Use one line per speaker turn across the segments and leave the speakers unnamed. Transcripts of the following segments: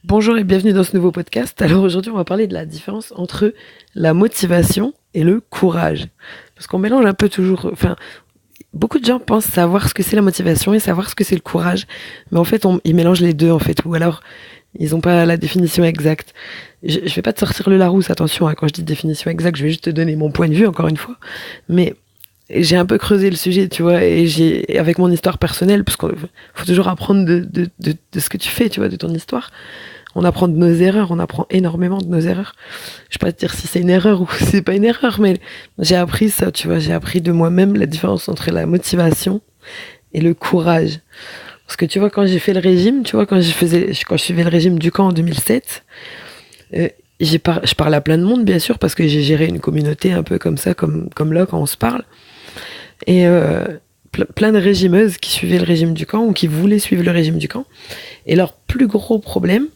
Bonjour et bienvenue dans ce nouveau podcast. Alors aujourd'hui, on va parler de la différence entre la motivation et le courage. Parce qu'on mélange un peu toujours... Enfin, beaucoup de gens pensent savoir ce que c'est la motivation et savoir ce que c'est le courage. Mais en fait, ils mélangent les deux, en fait. Ou alors, ils n'ont pas la définition exacte. Je vais pas te sortir le Larousse, attention, hein, quand je dis définition exacte, je vais juste te donner mon point de vue, encore une fois. Mais j'ai un peu creusé le sujet, tu vois, avec mon histoire personnelle, parce qu'il faut toujours apprendre de ce que tu fais, tu vois, de ton histoire. On apprend de nos erreurs, on apprend énormément de nos erreurs. Je vais pas te dire si c'est une erreur ou si c'est pas une erreur, mais j'ai appris ça, tu vois, j'ai appris de moi-même la différence entre la motivation et le courage. Parce que tu vois, quand j'ai fait le régime, tu vois, quand je suivais le régime du camp en 2007, je parle à plein de monde, bien sûr, parce que j'ai géré une communauté un peu comme ça, comme là, quand on se parle. Et plein de régimeuses qui suivaient le régime du camp ou qui voulaient suivre le régime du camp. Et leur plus gros problème,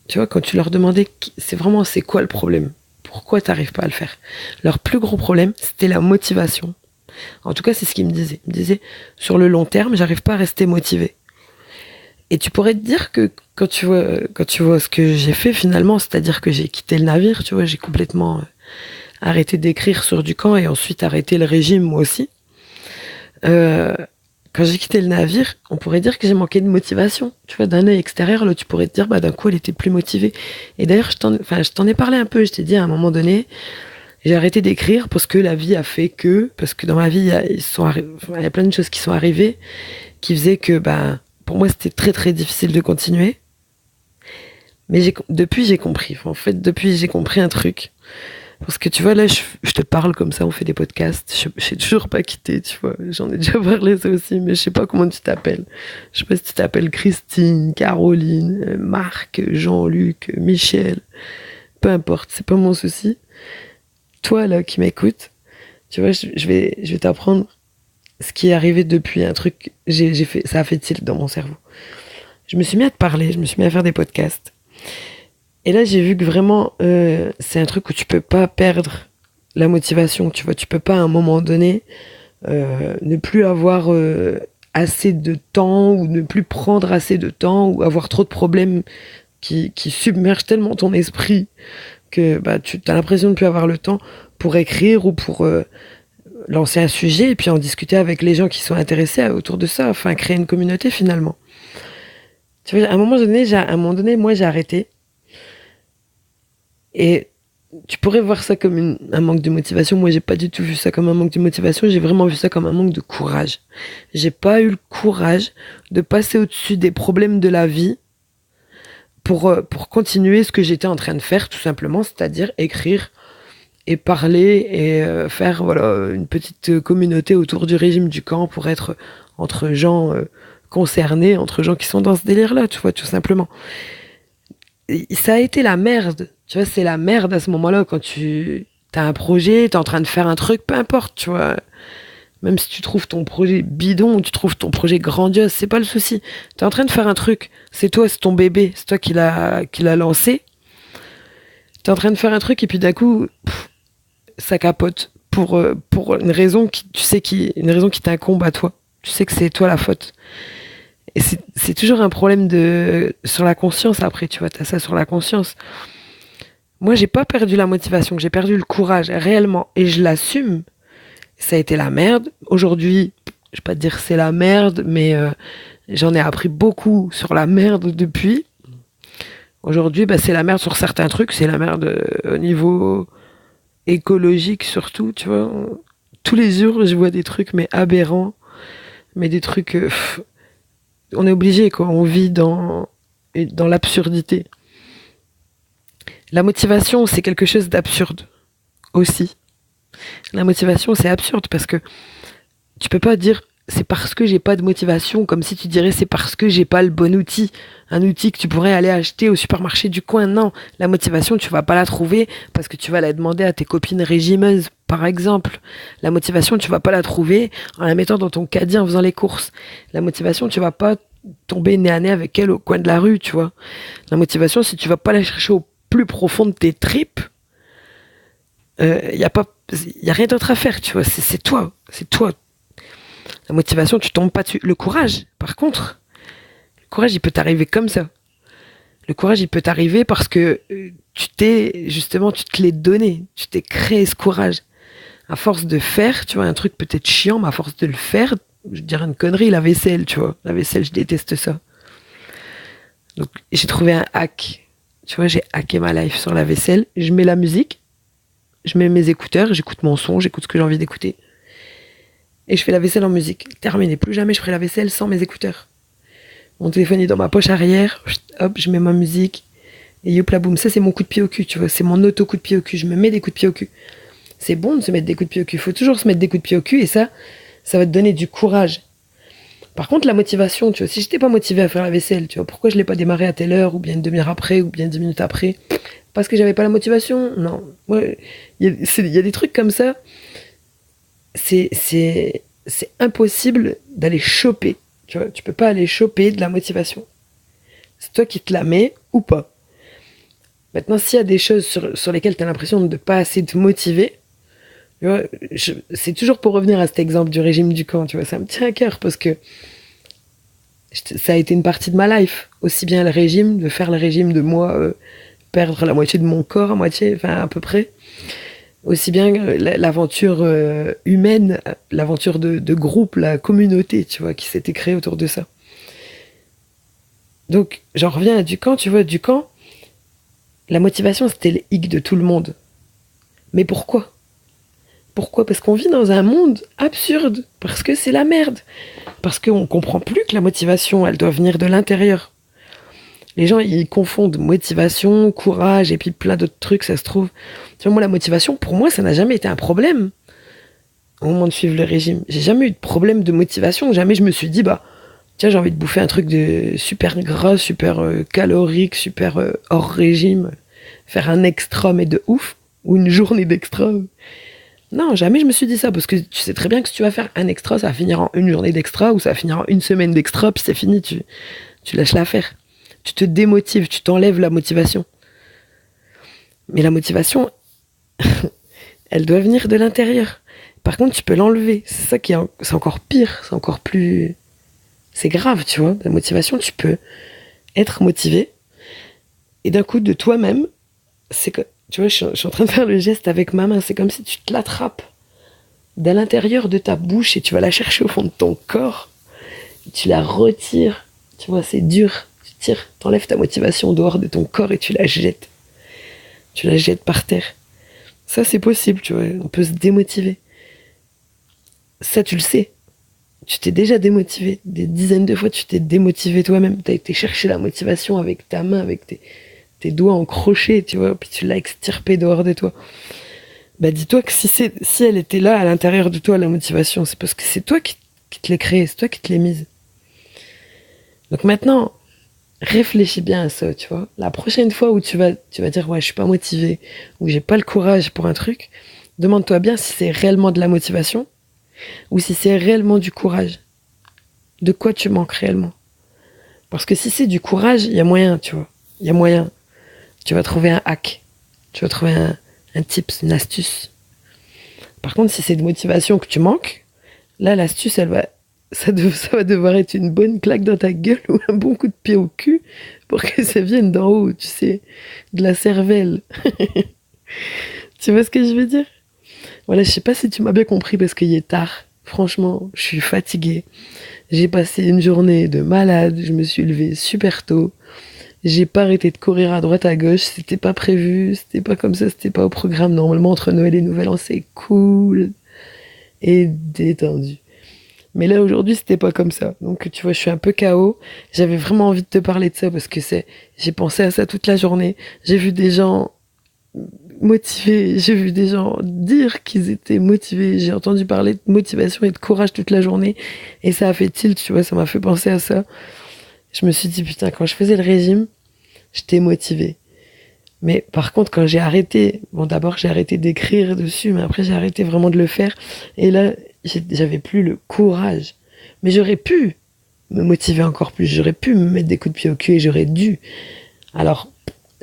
tu vois, quand tu leur demandais, c'est quoi le problème? Pourquoi t'arrives pas à le faire? Leur plus gros problème, c'était la motivation. En tout cas, c'est ce qu'ils me disaient. Ils me disaient, sur le long terme, j'arrive pas à rester motivé. Et tu pourrais te dire que quand tu vois ce que j'ai fait finalement, c'est-à-dire que j'ai quitté le navire, tu vois, j'ai complètement arrêté d'écrire sur du camp et ensuite arrêté le régime moi aussi. Quand j'ai quitté le navire, on pourrait dire que j'ai manqué de motivation. Tu vois, d'un œil extérieur, là, tu pourrais te dire, bah, d'un coup, elle était plus motivée. Et d'ailleurs, je t'en ai parlé un peu. Je t'ai dit, à un moment donné, j'ai arrêté d'écrire parce que la vie a fait parce que dans ma vie, il y a plein de choses qui sont arrivées qui faisaient que, bah, pour moi, c'était très, très difficile de continuer. Mais depuis, j'ai compris. En fait, depuis, j'ai compris un truc. Parce que tu vois, là, je te parle comme ça, on fait des podcasts. Je sais toujours pas quitté, tu vois. J'en ai déjà parlé ça aussi, mais je sais pas comment tu t'appelles. Je sais pas si tu t'appelles Christine, Caroline, Marc, Jean-Luc, Michel. Peu importe, c'est pas mon souci. Toi, là, qui m'écoutes, tu vois, je vais t'apprendre ce qui est arrivé depuis un truc. Ça a fait tilt dans mon cerveau. Je me suis mis à te parler, je me suis mis à faire des podcasts. Et là, j'ai vu que vraiment, c'est un truc où tu peux pas perdre la motivation, tu vois. Tu peux pas, à un moment donné, ne plus avoir assez de temps ou ne plus prendre assez de temps ou avoir trop de problèmes qui submergent tellement ton esprit que bah, tu as l'impression de ne plus avoir le temps pour écrire ou pour lancer un sujet et puis en discuter avec les gens qui sont intéressés autour de ça, enfin créer une communauté finalement. Tu vois, à un moment donné, moi j'ai arrêté. Et tu pourrais voir ça comme un manque de motivation. Moi, j'ai pas du tout vu ça comme un manque de motivation. J'ai vraiment vu ça comme un manque de courage. J'ai pas eu le courage de passer au-dessus des problèmes de la vie pour continuer ce que j'étais en train de faire, tout simplement, c'est-à-dire écrire et parler et faire voilà une petite communauté autour du régime du camp pour être entre gens concernés, entre gens qui sont dans ce délire-là, tu vois, tout simplement. Ça a été la merde. Tu vois, c'est la merde à ce moment-là quand tu as un projet, t'es en train de faire un truc, peu importe, tu vois. Même si tu trouves ton projet bidon ou tu trouves ton projet grandiose, c'est pas le souci. T'es en train de faire un truc, c'est toi, c'est ton bébé, c'est toi qui l'a lancé. T'es en train de faire un truc et puis d'un coup, ça capote pour une raison une raison qui t'incombe à toi. Tu sais que c'est toi la faute. Et c'est toujours un problème sur la conscience après, tu vois, t'as ça sur la conscience. Moi, j'ai pas perdu la motivation, j'ai perdu le courage, réellement. Et je l'assume. Ça a été la merde. Aujourd'hui, je vais pas te dire c'est la merde, mais j'en ai appris beaucoup sur la merde depuis. Aujourd'hui, bah, c'est la merde sur certains trucs. C'est la merde au niveau écologique surtout, tu vois. Tous les jours, je vois des trucs, mais aberrants. Mais des trucs... on est obligé, quoi. On vit dans l'absurdité. La motivation, c'est quelque chose d'absurde aussi. La motivation, c'est absurde parce que tu peux pas dire c'est parce que j'ai pas de motivation, comme si tu dirais c'est parce que j'ai pas le bon outil, un outil que tu pourrais aller acheter au supermarché du coin. Non, la motivation, tu vas pas la trouver parce que tu vas la demander à tes copines régimeuses, par exemple. La motivation, tu vas pas la trouver en la mettant dans ton caddie en faisant les courses. La motivation, tu vas pas tomber nez à nez avec elle au coin de la rue, tu vois. La motivation, si tu vas pas la chercher au plus profond de tes tripes, y a rien d'autre à faire, tu vois. C'est toi. La motivation, tu tombes pas dessus. Le courage, par contre, le courage, il peut t'arriver comme ça. Le courage, il peut t'arriver parce que tu te l'es donné, tu t'es créé ce courage. À force de faire, tu vois, un truc peut-être chiant, mais à force de le faire, je dirais une connerie, la vaisselle, tu vois. La vaisselle, je déteste ça. Donc, j'ai trouvé un hack. Tu vois, j'ai hacké ma life sur la vaisselle. Je mets la musique, je mets mes écouteurs, j'écoute mon son, j'écoute ce que j'ai envie d'écouter. Et je fais la vaisselle en musique. Terminé. Plus jamais je ferai la vaisselle sans mes écouteurs. Mon téléphone est dans ma poche arrière. Hop, je mets ma musique. Et youp la boum. Ça, c'est mon coup de pied au cul, tu vois. C'est mon auto coup de pied au cul. Je me mets des coups de pied au cul. C'est bon de se mettre des coups de pied au cul. Il faut toujours se mettre des coups de pied au cul. Et ça va te donner du courage. Par contre, la motivation, tu vois, si j'étais pas motivée à faire la vaisselle, tu vois, pourquoi je l'ai pas démarré à telle heure, ou bien une demi-heure après, ou bien 10 minutes après? Parce que j'avais pas la motivation? Non. Ouais, il y a des trucs comme ça. C'est impossible d'aller choper. Tu vois, tu peux pas aller choper de la motivation. C'est toi qui te la mets ou pas. Maintenant, s'il y a des choses sur lesquelles tu as l'impression de ne pas assez te motiver, tu vois, c'est toujours pour revenir à cet exemple du régime du camp, tu vois, ça me tient à cœur parce que ça a été une partie de ma life. Aussi bien le régime, de faire le régime de moi, perdre la moitié de mon corps, à moitié, enfin à peu près. Aussi bien l'aventure humaine, l'aventure de groupe, la communauté, tu vois, qui s'était créée autour de ça. Donc, j'en reviens à Ducamp, tu vois, Ducamp, la motivation, c'était le hic de tout le monde. Mais pourquoi? Pourquoi? Parce qu'on vit dans un monde absurde, parce que c'est la merde, parce qu'on comprend plus que la motivation, elle doit venir de l'intérieur. Les gens, ils confondent motivation, courage, et puis plein d'autres trucs, ça se trouve. Tu vois, moi, la motivation, pour moi, ça n'a jamais été un problème au moment de suivre le régime. J'ai jamais eu de problème de motivation, jamais je me suis dit, bah, tiens, j'ai envie de bouffer un truc de super gras, super calorique, super hors régime, faire un extra, mais de ouf, ou une journée d'extra. Non, jamais je me suis dit ça, parce que tu sais très bien que si tu vas faire un extra, ça va finir en une journée d'extra, ou ça va finir en une semaine d'extra, puis c'est fini, tu lâches l'affaire. Tu te démotives, tu t'enlèves la motivation. Mais la motivation, elle doit venir de l'intérieur. Par contre, tu peux l'enlever. C'est ça qui est, c'est encore pire, c'est encore plus... C'est grave, tu vois. La motivation, tu peux être motivé, et d'un coup, de toi-même, c'est que, tu vois, je suis en train de faire le geste avec ma main, c'est comme si tu te l'attrapes de l'intérieur de ta bouche, et tu vas la chercher au fond de ton corps, et tu la retires. Tu vois, c'est dur. Tu tires, t'enlèves ta motivation dehors de ton corps et tu la jettes. Tu la jettes par terre. Ça, c'est possible, tu vois. On peut se démotiver. Ça, tu le sais. Tu t'es déjà démotivé. Des dizaines de fois, tu t'es démotivé toi-même. T'as été chercher la motivation avec ta main, avec tes doigts en crochet, tu vois. Puis tu l'as extirpée dehors de toi. Bah, dis-toi que si elle était là, à l'intérieur de toi, la motivation, c'est parce que c'est toi qui te l'ai créée. C'est toi qui te l'ai mise. Donc maintenant, réfléchis bien à ça, tu vois. La prochaine fois où tu vas dire, ouais, je suis pas motivé, ou j'ai pas le courage pour un truc, demande-toi bien si c'est réellement de la motivation, ou si c'est réellement du courage. De quoi tu manques réellement? Parce que si c'est du courage, il y a moyen, tu vois. Il y a moyen. Tu vas trouver un hack. Tu vas trouver un tips, une astuce. Par contre, si c'est de motivation que tu manques, là, l'astuce, ça va devoir être une bonne claque dans ta gueule ou un bon coup de pied au cul pour que ça vienne d'en haut, tu sais, de la cervelle. Tu vois ce que je veux dire? Voilà, je sais pas si tu m'as bien compris parce qu'il est tard. Franchement, je suis fatiguée. J'ai passé une journée de malade, je me suis levée super tôt. J'ai pas arrêté de courir à droite à gauche, c'était pas prévu, c'était pas comme ça, c'était pas au programme. Normalement, entre Noël et Nouvel An, c'est cool et détendu. Mais là, aujourd'hui, c'était pas comme ça. Donc, tu vois, je suis un peu KO. J'avais vraiment envie de te parler de ça parce que j'ai pensé à ça toute la journée. J'ai vu des gens motivés. J'ai vu des gens dire qu'ils étaient motivés. J'ai entendu parler de motivation et de courage toute la journée. Et ça a fait tilt, tu vois, ça m'a fait penser à ça. Je me suis dit, putain, quand je faisais le régime, j'étais motivée. Mais par contre, quand j'ai arrêté, bon, d'abord, j'ai arrêté d'écrire dessus, mais après, j'ai arrêté vraiment de le faire. Et là, j'avais plus le courage. Mais j'aurais pu me motiver encore plus. J'aurais pu me mettre des coups de pied au cul et j'aurais dû. Alors,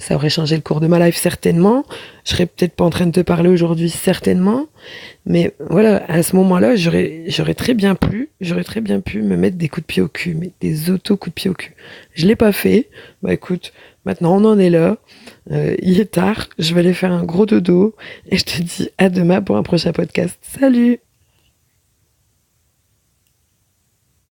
Ça aurait changé le cours de ma life, certainement. Je serais peut-être pas en train de te parler aujourd'hui, certainement. Mais voilà, à ce moment-là, j'aurais très bien pu me mettre des coups de pied au cul, mais des auto-coups de pied au cul. Je l'ai pas fait. Bah écoute, maintenant on en est là. Il est tard. Je vais aller faire un gros dodo. Et je te dis à demain pour un prochain podcast. Salut!